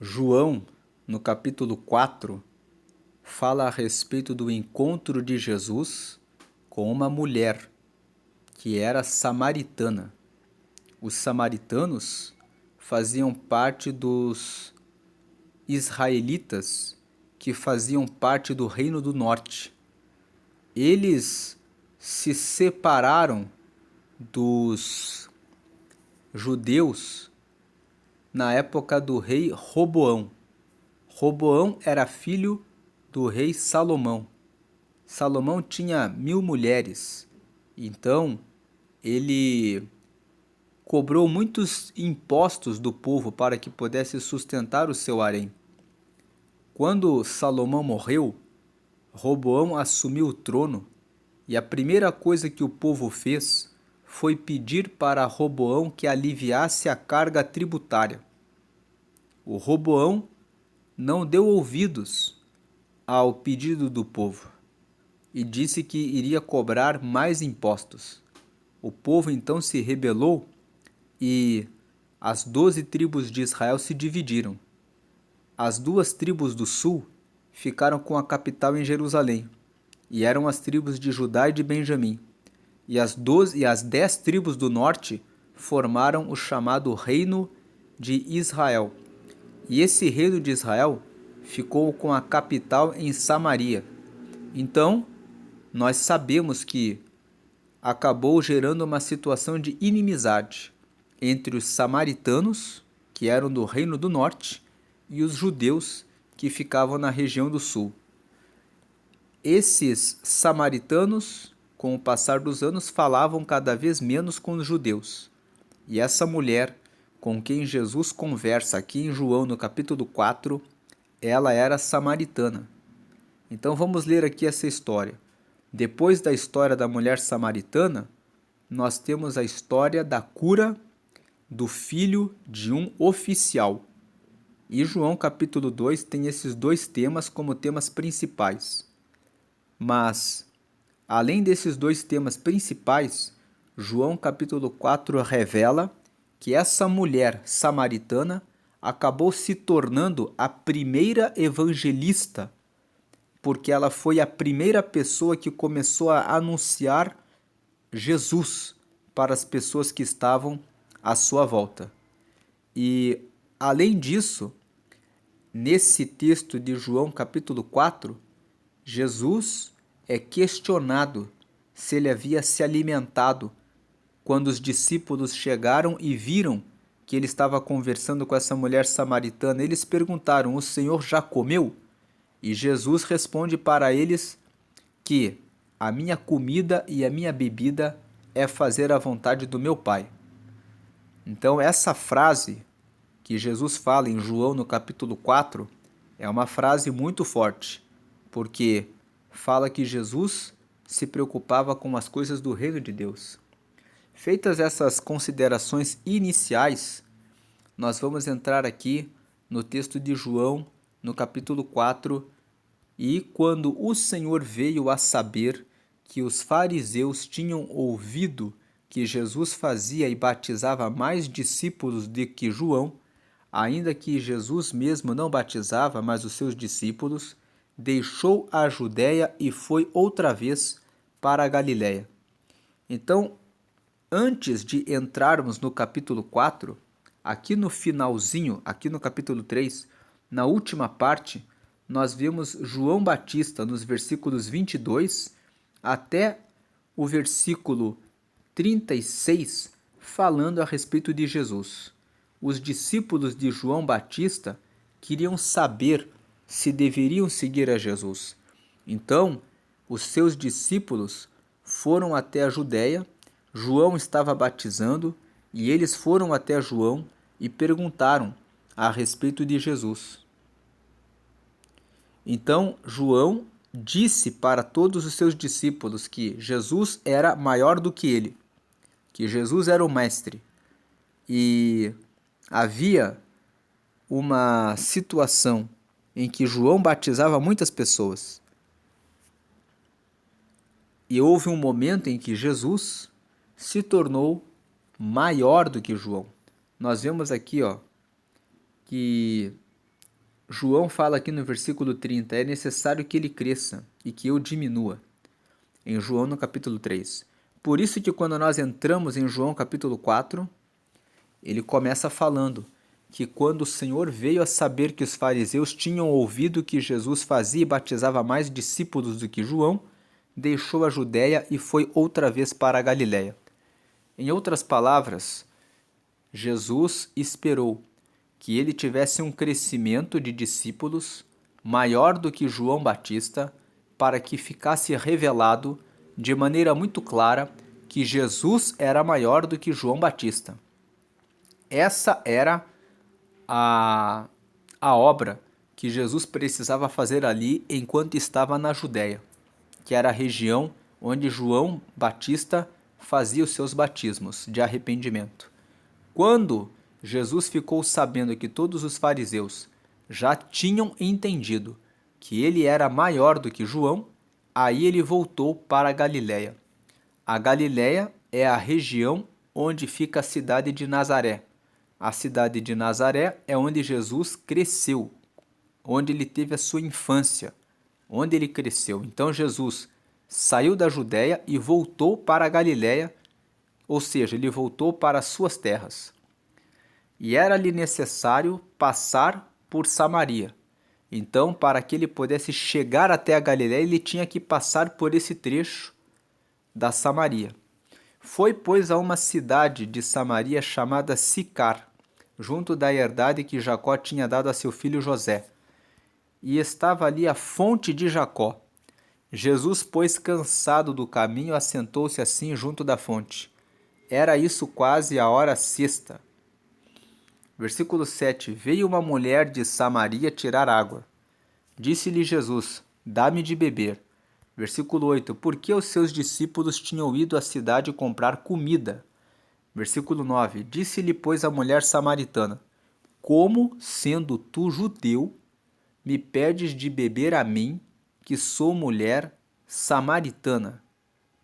João, no capítulo 4, fala a respeito do encontro de Jesus com uma mulher que era samaritana. Os samaritanos faziam parte dos israelitas que faziam parte do Reino do Norte. Eles se separaram dos judeus na época do rei Roboão. Roboão era filho do rei Salomão. Salomão tinha 1000 mulheres, então ele cobrou muitos impostos do povo para que pudesse sustentar o seu harém. Quando Salomão morreu, Roboão assumiu o trono e a primeira coisa que o povo fez foi pedir para Roboão que aliviasse a carga tributária. O Roboão não deu ouvidos ao pedido do povo e disse que iria cobrar mais impostos. O povo então se rebelou e as 12 tribos de Israel se dividiram. As 2 tribos do sul ficaram com a capital em Jerusalém, e eram as tribos de Judá e de Benjamim. E as 10 tribos do norte formaram o chamado Reino de Israel. E esse reino de Israel ficou com a capital em Samaria. Então, nós sabemos que acabou gerando uma situação de inimizade entre os samaritanos, que eram do Reino do Norte, e os judeus, que ficavam na região do Sul. Esses samaritanos, com o passar dos anos, falavam cada vez menos com os judeus. E essa mulher com quem Jesus conversa aqui em João, no capítulo 4, ela era samaritana. Então vamos ler aqui essa história. Depois da história da mulher samaritana, nós temos a história da cura do filho de um oficial. E João capítulo 2 tem esses 2 temas como temas principais. Mas, além desses 2 temas principais, João capítulo 4 revela que essa mulher samaritana acabou se tornando a primeira evangelista, porque ela foi a primeira pessoa que começou a anunciar Jesus para as pessoas que estavam à sua volta. E, além disso, nesse texto de João capítulo 4, Jesus é questionado se ele havia se alimentado quando os discípulos chegaram e viram que ele estava conversando com essa mulher samaritana. Eles perguntaram: o Senhor já comeu? E Jesus responde para eles que a minha comida e a minha bebida é fazer a vontade do meu Pai. Então essa frase que Jesus fala em João no capítulo 4 é uma frase muito forte, porque fala que Jesus se preocupava com as coisas do reino de Deus. Feitas essas considerações iniciais, nós vamos entrar aqui no texto de João, no capítulo 4, e quando o Senhor veio a saber que os fariseus tinham ouvido que Jesus fazia e batizava mais discípulos do que João, ainda que Jesus mesmo não batizava, mas os seus discípulos, deixou a Judéia e foi outra vez para a Galiléia. Então, antes de entrarmos no capítulo 4, aqui no finalzinho, aqui no capítulo 3, na última parte, nós vemos João Batista nos versículos 22 até o versículo 36, falando a respeito de Jesus. Os discípulos de João Batista queriam saber se deveriam seguir a Jesus. Então, os seus discípulos foram até a Judéia. João estava batizando e eles foram até João e perguntaram a respeito de Jesus. Então, João disse para todos os seus discípulos que Jesus era maior do que ele, que Jesus era o mestre. E havia uma situação em que João batizava muitas pessoas. E houve um momento em que Jesus se tornou maior do que João. Nós vemos aqui, que João fala aqui no versículo 30, é necessário que ele cresça e que eu diminua. Em João no capítulo 3. Por isso que quando nós entramos em João capítulo 4, ele começa falando que quando o Senhor veio a saber que os fariseus tinham ouvido que Jesus fazia e batizava mais discípulos do que João, deixou a Judéia e foi outra vez para a Galiléia. Em outras palavras, Jesus esperou que ele tivesse um crescimento de discípulos maior do que João Batista, para que ficasse revelado de maneira muito clara que Jesus era maior do que João Batista. Essa era a obra que Jesus precisava fazer ali enquanto estava na Judéia, que era a região onde João Batista fazia os seus batismos de arrependimento. Quando Jesus ficou sabendo que todos os fariseus já tinham entendido que ele era maior do que João, aí ele voltou para a Galiléia. A Galiléia é a região onde fica a cidade de Nazaré. A cidade de Nazaré é onde Jesus cresceu, onde ele teve a sua infância, onde ele cresceu. Então Jesus saiu da Judéia e voltou para a Galiléia, ou seja, ele voltou para as suas terras. E era-lhe necessário passar por Samaria. Então, para que ele pudesse chegar até a Galiléia, ele tinha que passar por esse trecho da Samaria. Foi, pois, a uma cidade de Samaria chamada Sicar, junto da herdade que Jacó tinha dado a seu filho José. E estava ali a fonte de Jacó. Jesus, pois, cansado do caminho, assentou-se assim junto da fonte. Era isso quase a hora sexta. Versículo 7. Veio uma mulher de Samaria tirar água. Disse-lhe Jesus, dá-me de beber. Versículo 8. Porque os seus discípulos tinham ido à cidade comprar comida. Versículo 9. Disse-lhe, pois, a mulher samaritana, como, sendo tu judeu, me pedes de beber a mim, que sou mulher samaritana?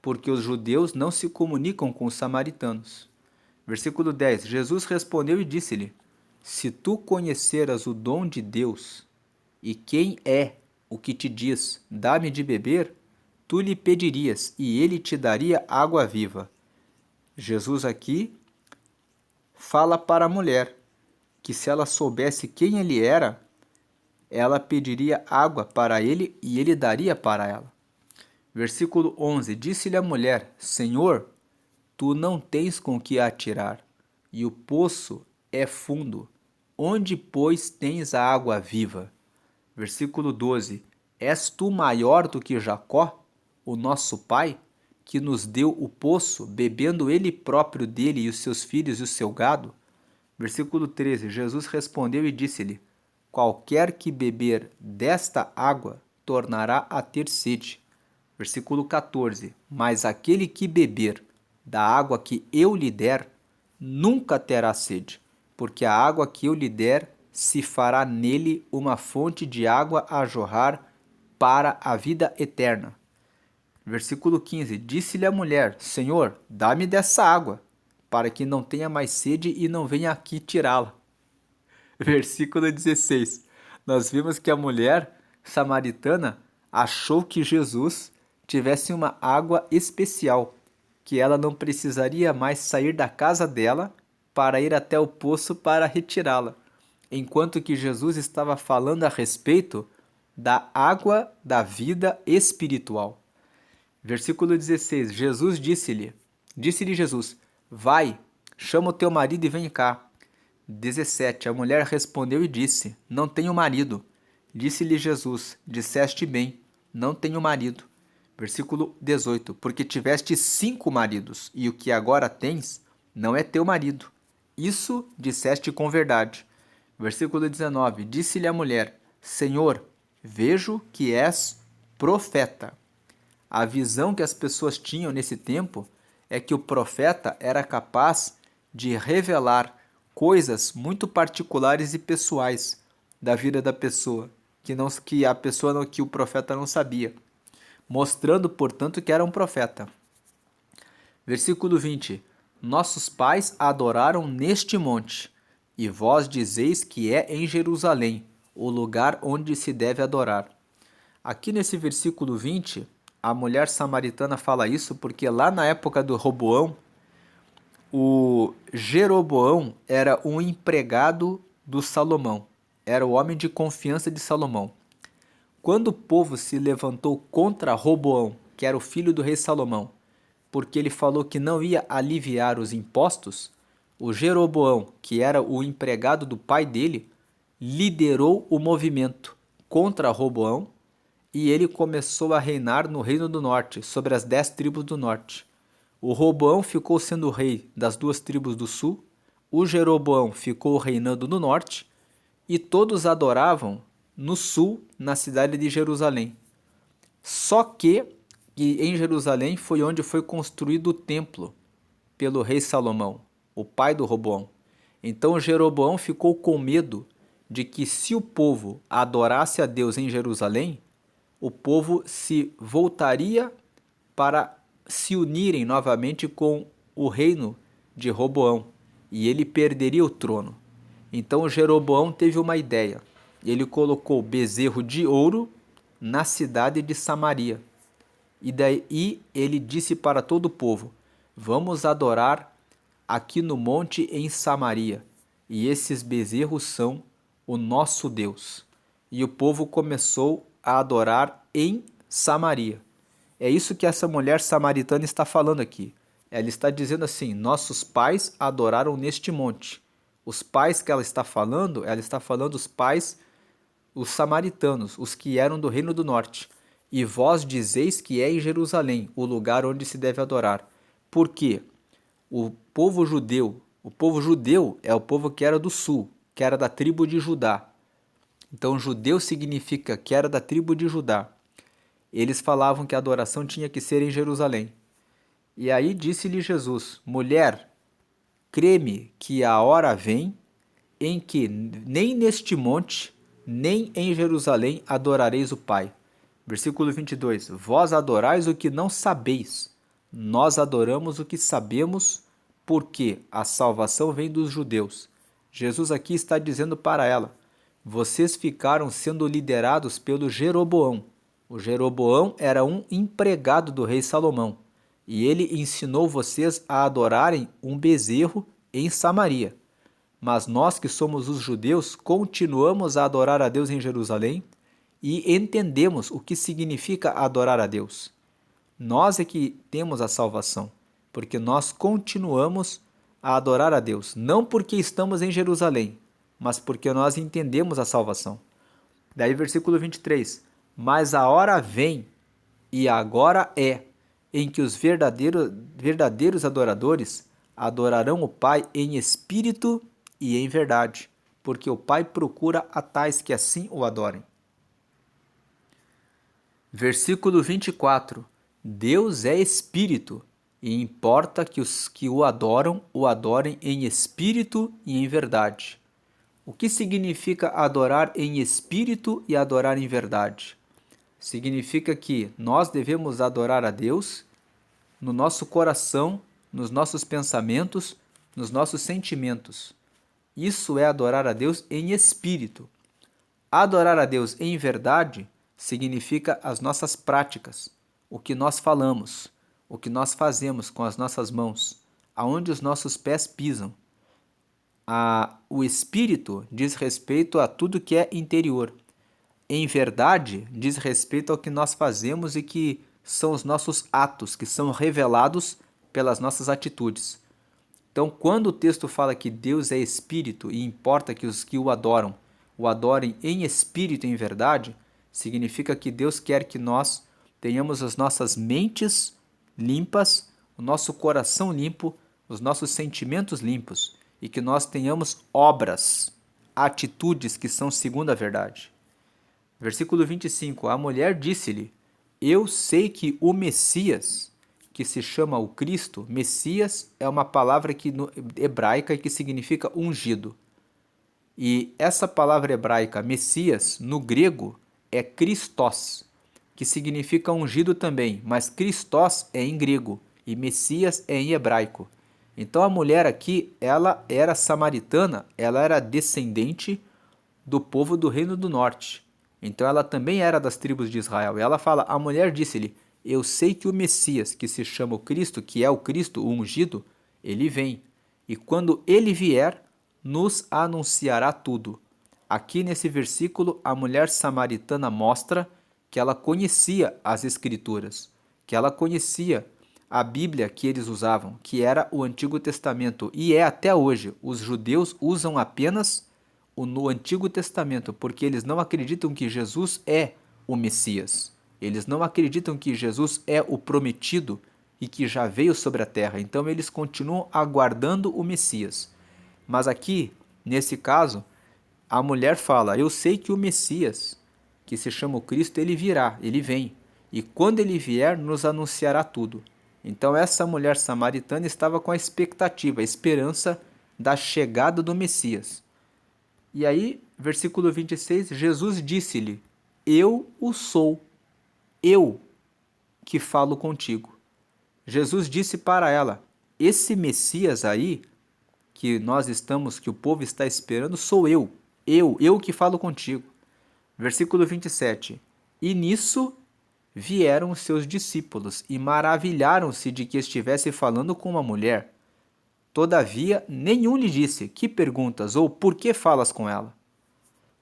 Porque os judeus não se comunicam com os samaritanos. Versículo 10. Jesus respondeu e disse-lhe, se tu conheceras o dom de Deus, e quem é o que te diz, dá-me de beber, tu lhe pedirias, e ele te daria água viva. Jesus aqui fala para a mulher que se ela soubesse quem ele era, ela pediria água para ele e ele daria para ela. Versículo 11. Disse-lhe a mulher, Senhor, tu não tens com que atirar, e o poço é fundo. Onde, pois, tens a água viva? Versículo 12. És tu maior do que Jacó, o nosso pai, que nos deu o poço, bebendo ele próprio dele e os seus filhos e o seu gado? Versículo 13. Jesus respondeu e disse-lhe, qualquer que beber desta água tornará a ter sede. Versículo 14. Mas aquele que beber da água que eu lhe der, nunca terá sede, porque a água que eu lhe der se fará nele uma fonte de água a jorrar para a vida eterna. Versículo 15. Disse-lhe a mulher, Senhor, dá-me dessa água, para que não tenha mais sede e não venha aqui tirá-la. Versículo 16. Nós vimos que a mulher samaritana achou que Jesus tivesse uma água especial, que ela não precisaria mais sair da casa dela para ir até o poço para retirá-la, enquanto que Jesus estava falando a respeito da água da vida espiritual. Versículo 16. Jesus disse-lhe Jesus, vai, chama o teu marido e vem cá. 17. A mulher respondeu e disse, não tenho marido. Disse-lhe Jesus, disseste bem, não tenho marido. Versículo 18. Porque tiveste 5 maridos, e o que agora tens não é teu marido. Isso disseste com verdade. Versículo 19. Disse-lhe a mulher, Senhor, vejo que és profeta. A visão que as pessoas tinham nesse tempo é que o profeta era capaz de revelar coisas muito particulares e pessoais da vida da pessoa, que o profeta não sabia, mostrando, portanto, que era um profeta. Versículo 20. Nossos pais adoraram neste monte, e vós dizeis que é em Jerusalém, o lugar onde se deve adorar. Aqui nesse versículo 20, a mulher samaritana fala isso porque lá na época do Roboão, o Jeroboão era um empregado do Salomão, era o homem de confiança de Salomão. Quando o povo se levantou contra Roboão, que era o filho do rei Salomão, porque ele falou que não ia aliviar os impostos, o Jeroboão, que era o empregado do pai dele, liderou o movimento contra Roboão e ele começou a reinar no Reino do Norte, sobre as 10 tribos do Norte. O Roboão ficou sendo rei das 2 tribos do Sul, o Jeroboão ficou reinando no Norte e todos adoravam no Sul, na cidade de Jerusalém. Só que em Jerusalém foi onde foi construído o templo pelo rei Salomão, o pai do Roboão. Então Jeroboão ficou com medo de que se o povo adorasse a Deus em Jerusalém, o povo se voltaria para se unirem novamente com o reino de Roboão e ele perderia o trono. Então Jeroboão teve uma ideia. Ele colocou bezerro de ouro na cidade de Samaria. E daí ele disse para todo o povo: vamos adorar aqui no monte em Samaria, e esses bezerros são o nosso Deus. E o povo começou a adorar em Samaria. É isso que essa mulher samaritana está falando aqui. Ela está dizendo assim: nossos pais adoraram neste monte. Os pais que ela está falando os pais, os samaritanos, os que eram do Reino do Norte. E vós dizeis que é em Jerusalém, o lugar onde se deve adorar. Por quê? O povo judeu é o povo que era do sul, que era da tribo de Judá. Então judeu significa que era da tribo de Judá. Eles falavam que a adoração tinha que ser em Jerusalém. E aí disse-lhe Jesus: mulher, crê-me que a hora vem em que nem neste monte, nem em Jerusalém adorareis o Pai. Versículo 22. Vós adorais o que não sabeis, nós adoramos o que sabemos, porque a salvação vem dos judeus. Jesus aqui está dizendo para ela: vocês ficaram sendo liderados pelo Jeroboão. O Jeroboão era um empregado do rei Salomão, e ele ensinou vocês a adorarem um bezerro em Samaria. Mas nós que somos os judeus continuamos a adorar a Deus em Jerusalém e entendemos o que significa adorar a Deus. Nós é que temos a salvação, porque nós continuamos a adorar a Deus, não porque estamos em Jerusalém, mas porque nós entendemos a salvação. Daí versículo 23, mas a hora vem, e agora é, em que os verdadeiros adoradores adorarão o Pai em espírito e em verdade, porque o Pai procura a tais que assim o adorem. Versículo 24. Deus é espírito, e importa que os que o adorem em espírito e em verdade. O que significa adorar em espírito e adorar em verdade? Significa que nós devemos adorar a Deus no nosso coração, nos nossos pensamentos, nos nossos sentimentos. Isso é adorar a Deus em espírito. Adorar a Deus em verdade significa as nossas práticas, o que nós falamos, o que nós fazemos com as nossas mãos, aonde os nossos pés pisam. O espírito diz respeito a tudo que é interior. Em verdade, diz respeito ao que nós fazemos e que são os nossos atos, que são revelados pelas nossas atitudes. Então, quando o texto fala que Deus é espírito e importa que os que o adorem em espírito e em verdade, significa que Deus quer que nós tenhamos as nossas mentes limpas, o nosso coração limpo, os nossos sentimentos limpos e que nós tenhamos obras, atitudes que são segundo a verdade. Versículo 25. A mulher disse-lhe: eu sei que o Messias, que se chama o Cristo, Messias é uma palavra hebraica que significa ungido. E essa palavra hebraica, Messias, no grego, é Christos, que significa ungido também, mas Christos é em grego e Messias é em hebraico. Então a mulher aqui, ela era samaritana, ela era descendente do povo do Reino do Norte. Então ela também era das tribos de Israel. E ela fala: a mulher disse-lhe: eu sei que o Messias, que se chama o Cristo, que é o Cristo, o ungido, ele vem. E quando ele vier, nos anunciará tudo. Aqui nesse versículo, a mulher samaritana mostra que ela conhecia as Escrituras, que ela conhecia a Bíblia que eles usavam, que era o Antigo Testamento, e é até hoje. Os judeus usam apenas no Antigo Testamento, porque eles não acreditam que Jesus é o Messias. Eles não acreditam que Jesus é o prometido e que já veio sobre a terra. Então eles continuam aguardando o Messias. Mas aqui, nesse caso, a mulher fala: eu sei que o Messias, que se chama o Cristo, ele virá, ele vem. E quando ele vier, nos anunciará tudo. Então essa mulher samaritana estava com a expectativa, a esperança da chegada do Messias. E aí, versículo 26, Jesus disse-lhe: eu o sou, eu que falo contigo. Jesus disse para ela: esse Messias aí, que o povo está esperando, sou eu que falo contigo. Versículo 27, e nisso vieram os seus discípulos e maravilharam-se de que estivesse falando com uma mulher. Todavia, nenhum lhe disse: que perguntas ou por que falas com ela?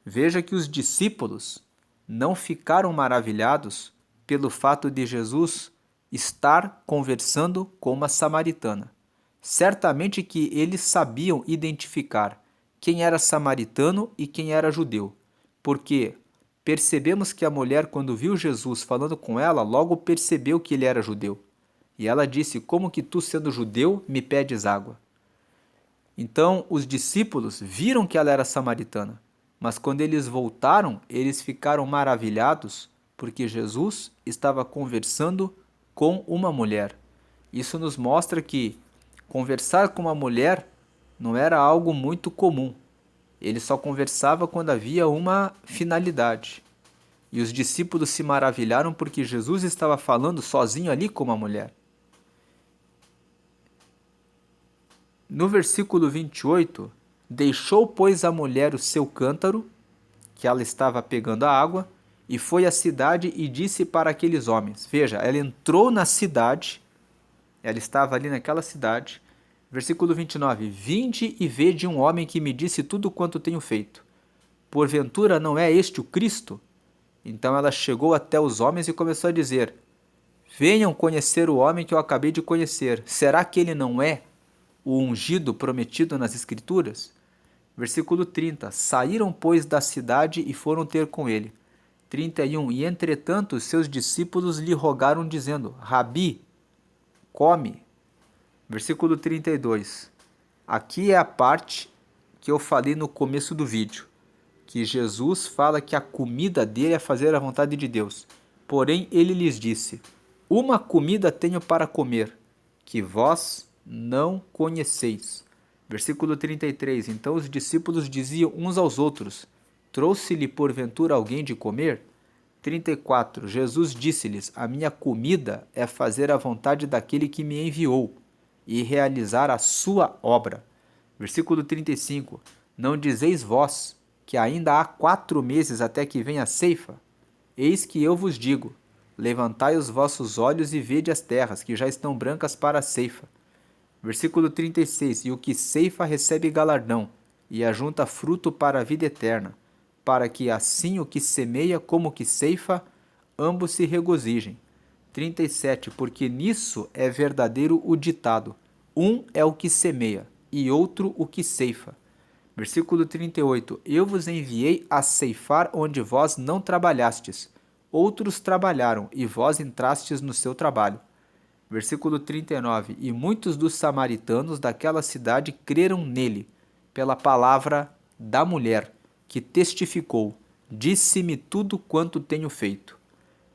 Veja que os discípulos não ficaram maravilhados pelo fato de Jesus estar conversando com uma samaritana. Certamente que eles sabiam identificar quem era samaritano e quem era judeu, porque percebemos que a mulher, quando viu Jesus falando com ela, logo percebeu que ele era judeu. E ela disse: como que tu, sendo judeu, me pedes água? Então os discípulos viram que ela era samaritana, mas quando eles voltaram, eles ficaram maravilhados porque Jesus estava conversando com uma mulher. Isso nos mostra que conversar com uma mulher não era algo muito comum. Ele só conversava quando havia uma finalidade. E os discípulos se maravilharam porque Jesus estava falando sozinho ali com uma mulher. No versículo 28, deixou, pois, a mulher o seu cântaro, que ela estava pegando a água, e foi à cidade e disse para aqueles homens. Veja, ela entrou na cidade, ela estava ali naquela cidade. Versículo 29, vinde e vede um homem que me disse tudo quanto tenho feito. Porventura não é este o Cristo? Então ela chegou até os homens e começou a dizer: venham conhecer o homem que eu acabei de conhecer. Será que ele não é o ungido prometido nas Escrituras? Versículo 30. Saíram, pois, da cidade e foram ter com ele. 31. E entretanto seus discípulos lhe rogaram, dizendo: Rabi, come. Versículo 32. Aqui é a parte que eu falei no começo do vídeo, que Jesus fala que a comida dele é fazer a vontade de Deus. Porém, ele lhes disse: uma comida tenho para comer, que vós não conheceis. Versículo 33. Então os discípulos diziam uns aos outros: trouxe-lhe porventura alguém de comer? 34. Jesus disse-lhes: a minha comida é fazer a vontade daquele que me enviou e realizar a sua obra. Versículo 35. Não dizeis vós que ainda há 4 meses até que venha a ceifa? Eis que eu vos digo: levantai os vossos olhos e vede as terras, que já estão brancas para a ceifa. Versículo 36. E o que ceifa recebe galardão, e ajunta fruto para a vida eterna, para que assim o que semeia como o que ceifa, ambos se regozijem. 37. Porque nisso é verdadeiro o ditado: um é o que semeia, e outro o que ceifa. Versículo 38. Eu vos enviei a ceifar onde vós não trabalhastes. Outros trabalharam, e vós entrastes no seu trabalho. Versículo 39. E muitos dos samaritanos daquela cidade creram nele, pela palavra da mulher, que testificou: disse-me tudo quanto tenho feito.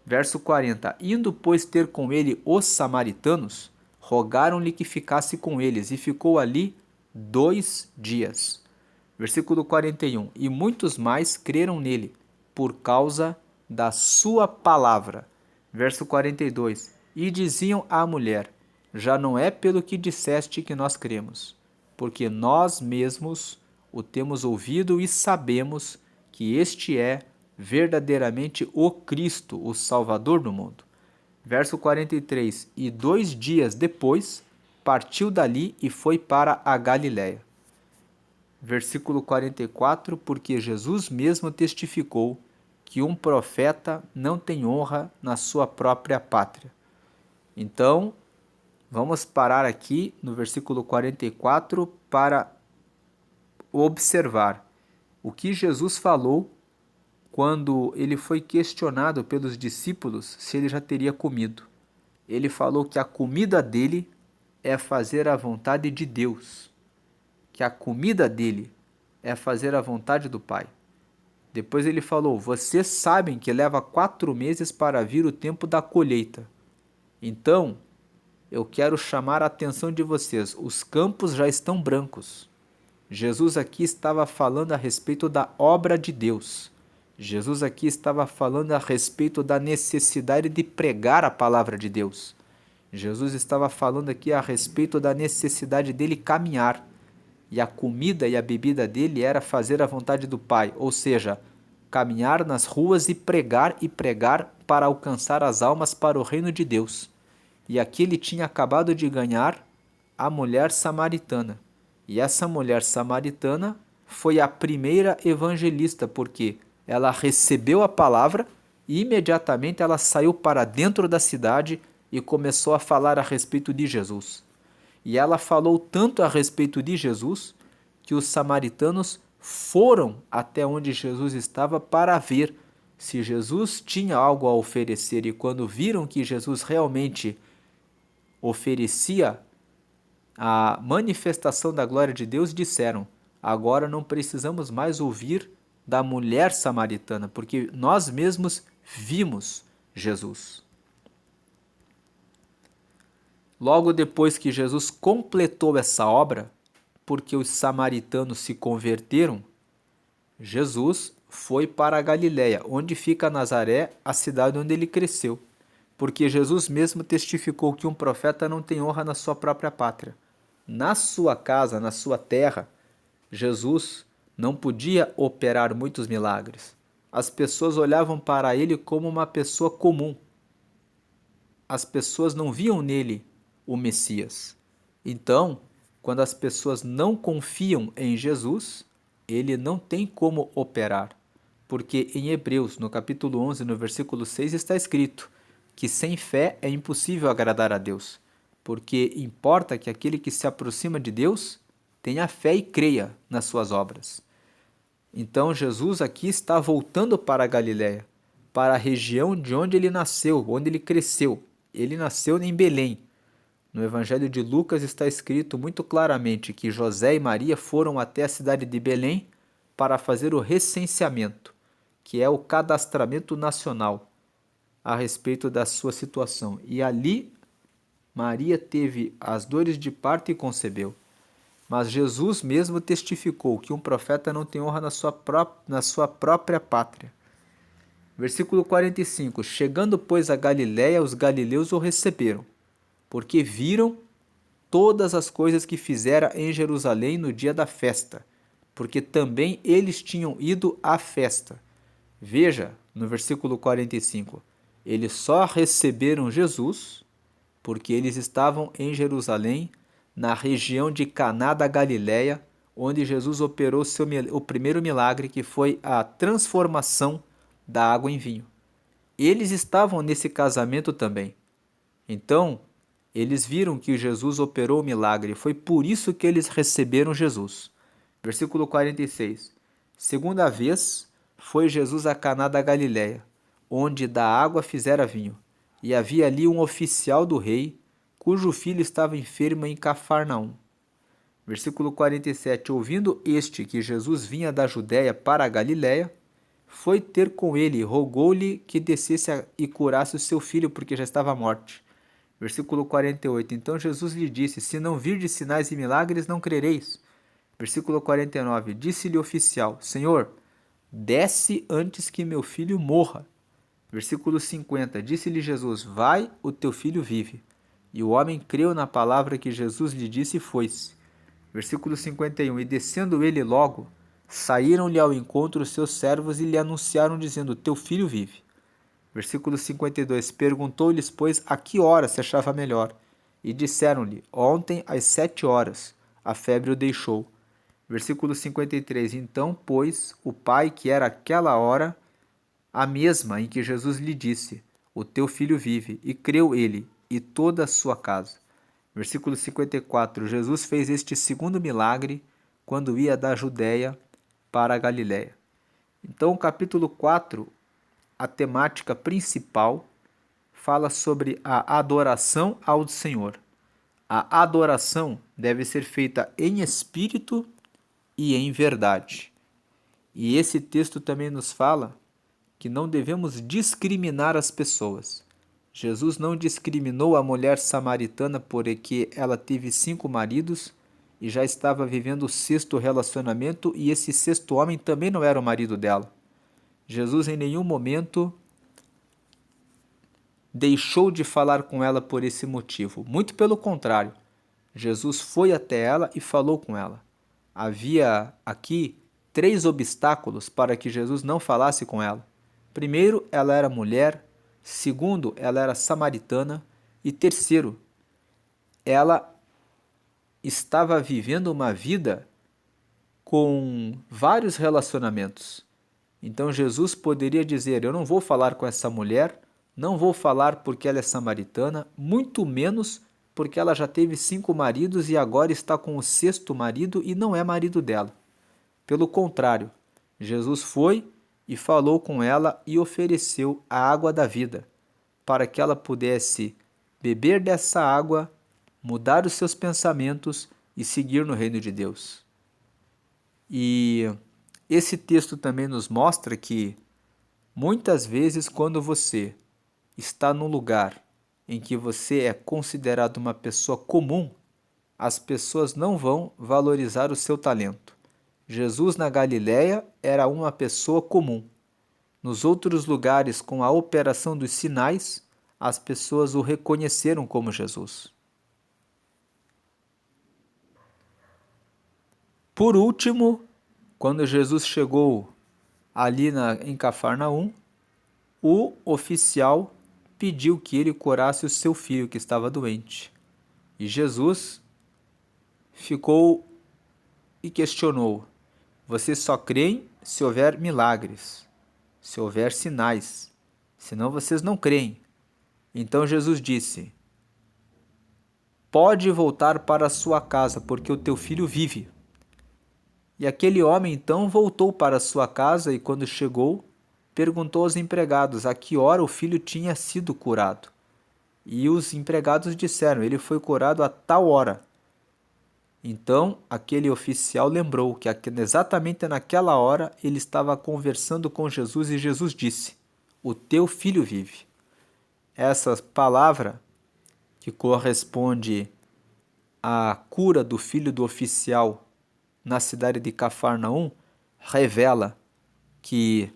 Verso 40. Indo, pois, ter com ele os samaritanos, rogaram-lhe que ficasse com eles, e ficou ali 2 dias. Versículo 41. E muitos mais creram nele, por causa da sua palavra. Verso 42. E diziam à mulher: já não é pelo que disseste que nós cremos, porque nós mesmos o temos ouvido e sabemos que este é verdadeiramente o Cristo, o Salvador do mundo. Verso 43, e 2 dias depois, partiu dali e foi para a Galiléia. Versículo 44, porque Jesus mesmo testificou que um profeta não tem honra na sua própria pátria. Então, vamos parar aqui no versículo 44 para observar o que Jesus falou quando ele foi questionado pelos discípulos se ele já teria comido. Ele falou que a comida dele é fazer a vontade de Deus, que a comida dele é fazer a vontade do Pai. Depois ele falou, vocês sabem que leva 4 meses para vir o tempo da colheita. Então, eu quero chamar a atenção de vocês, os campos já estão brancos. Jesus aqui estava falando a respeito da obra de Deus. Jesus aqui estava falando a respeito da necessidade de pregar a palavra de Deus. Jesus estava falando aqui a respeito da necessidade dele caminhar. E a comida e a bebida dele era fazer a vontade do Pai, ou seja, caminhar nas ruas e pregar para alcançar as almas para o reino de Deus. E aqui ele tinha acabado de ganhar a mulher samaritana. E essa mulher samaritana foi a primeira evangelista, porque ela recebeu a palavra e imediatamente ela saiu para dentro da cidade e começou a falar a respeito de Jesus. E ela falou tanto a respeito de Jesus que os samaritanos foram até onde Jesus estava para ver se Jesus tinha algo a oferecer. E quando viram que Jesus realmente oferecia a manifestação da glória de Deus, disseram, agora não precisamos mais ouvir da mulher samaritana, porque nós mesmos vimos Jesus. Logo depois que Jesus completou essa obra, porque os samaritanos se converteram, Jesus foi para a Galiléia, onde fica Nazaré, a cidade onde ele cresceu, porque Jesus mesmo testificou que um profeta não tem honra na sua própria pátria. Na sua casa, na sua terra, Jesus não podia operar muitos milagres. As pessoas olhavam para ele como uma pessoa comum. As pessoas não viam nele o Messias. Então, quando as pessoas não confiam em Jesus, ele não tem como operar. Porque em Hebreus, no capítulo 11, no versículo 6, está escrito que sem fé é impossível agradar a Deus. Porque importa que aquele que se aproxima de Deus tenha fé e creia nas suas obras. Então Jesus aqui está voltando para a Galiléia, para a região de onde ele nasceu, onde ele cresceu. Ele nasceu em Belém. No Evangelho de Lucas está escrito muito claramente que José e Maria foram até a cidade de Belém para fazer o recenseamento, que é o cadastramento nacional a respeito da sua situação. E ali Maria teve as dores de parto e concebeu. Mas Jesus mesmo testificou que um profeta não tem honra na sua própria pátria. Versículo 45. Chegando, pois, a Galiléia, os galileus o receberam, porque viram todas as coisas que fizera em Jerusalém no dia da festa, porque também eles tinham ido à festa. Veja, no versículo 45, eles só receberam Jesus porque eles estavam em Jerusalém, na região de Caná da Galiléia, onde Jesus operou o primeiro milagre, que foi a transformação da água em vinho. Eles estavam nesse casamento também. Então, eles viram que Jesus operou o milagre, foi por isso que eles receberam Jesus. Versículo 46. Segunda vez foi Jesus a Caná da Galiléia, onde da água fizera vinho, e havia ali um oficial do rei, cujo filho estava enfermo em Cafarnaum. Versículo 47. Ouvindo este que Jesus vinha da Judéia para a Galiléia, foi ter com ele e rogou-lhe que descesse e curasse o seu filho, porque já estava morto. Versículo 48. Então Jesus lhe disse, se não virdes sinais e milagres, não crereis. Versículo 49. Disse-lhe o oficial, Senhor, desce antes que meu filho morra. Versículo 50. Disse-lhe Jesus, vai, o teu filho vive. E o homem creu na palavra que Jesus lhe disse e foi-se. Versículo 51. E descendo ele logo, Saíram-lhe ao encontro os seus servos e lhe anunciaram, dizendo: teu filho vive. Versículo 52. Perguntou-lhes, pois, a que hora se achava melhor? E disseram-lhe: ontem às 7 horas, a febre o deixou. Versículo 53. Então, pois, o pai, que era aquela hora, a mesma em que Jesus lhe disse: o teu filho vive, e creu ele, e toda a sua casa. Versículo 54. Jesus fez este segundo milagre quando ia da Judéia para a Galiléia. Então, o capítulo 4, a temática principal, fala sobre a adoração ao Senhor. A adoração deve ser feita em espírito e em verdade. E esse texto também nos fala que não devemos discriminar as pessoas. Jesus não discriminou a mulher samaritana porque ela teve 5 maridos e já estava vivendo o 6º relacionamento, e esse 6º homem também não era o marido dela. Jesus em nenhum momento deixou de falar com ela por esse motivo. Muito pelo contrário, Jesus foi até ela e falou com ela. Havia aqui 3 obstáculos para que Jesus não falasse com ela. Primeiro, ela era mulher. Segundo, ela era samaritana. E terceiro, ela estava vivendo uma vida com vários relacionamentos. Então Jesus poderia dizer: eu não vou falar com essa mulher, não vou falar porque ela é samaritana, muito menos porque ela já teve 5 maridos e agora está com o 6º marido e não é marido dela. Pelo contrário, Jesus foi e falou com ela e ofereceu a água da vida, para que ela pudesse beber dessa água, mudar os seus pensamentos e seguir no reino de Deus. E esse texto também nos mostra que muitas vezes, quando você está num lugar em que você é considerado uma pessoa comum, as pessoas não vão valorizar o seu talento. Jesus na Galiléia era uma pessoa comum. Nos outros lugares, com a operação dos sinais, as pessoas o reconheceram como Jesus. Por último, quando Jesus chegou ali em Cafarnaum, o oficial pediu que ele curasse o seu filho que estava doente. E Jesus ficou e questionou: vocês só creem se houver milagres, se houver sinais, senão vocês não creem. Então Jesus disse: pode voltar para a sua casa, porque o teu filho vive. E aquele homem então voltou para a sua casa e, quando chegou, perguntou aos empregados a que hora o filho tinha sido curado. E os empregados disseram: ele foi curado a tal hora. Então aquele oficial lembrou que exatamente naquela hora ele estava conversando com Jesus e Jesus disse: o teu filho vive. Essa palavra, que corresponde à cura do filho do oficial na cidade de Cafarnaum, revela que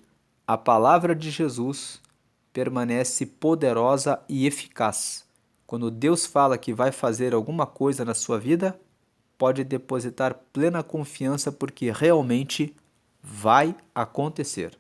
a palavra de Jesus permanece poderosa e eficaz. Quando Deus fala que vai fazer alguma coisa na sua vida, pode depositar plena confiança, porque realmente vai acontecer.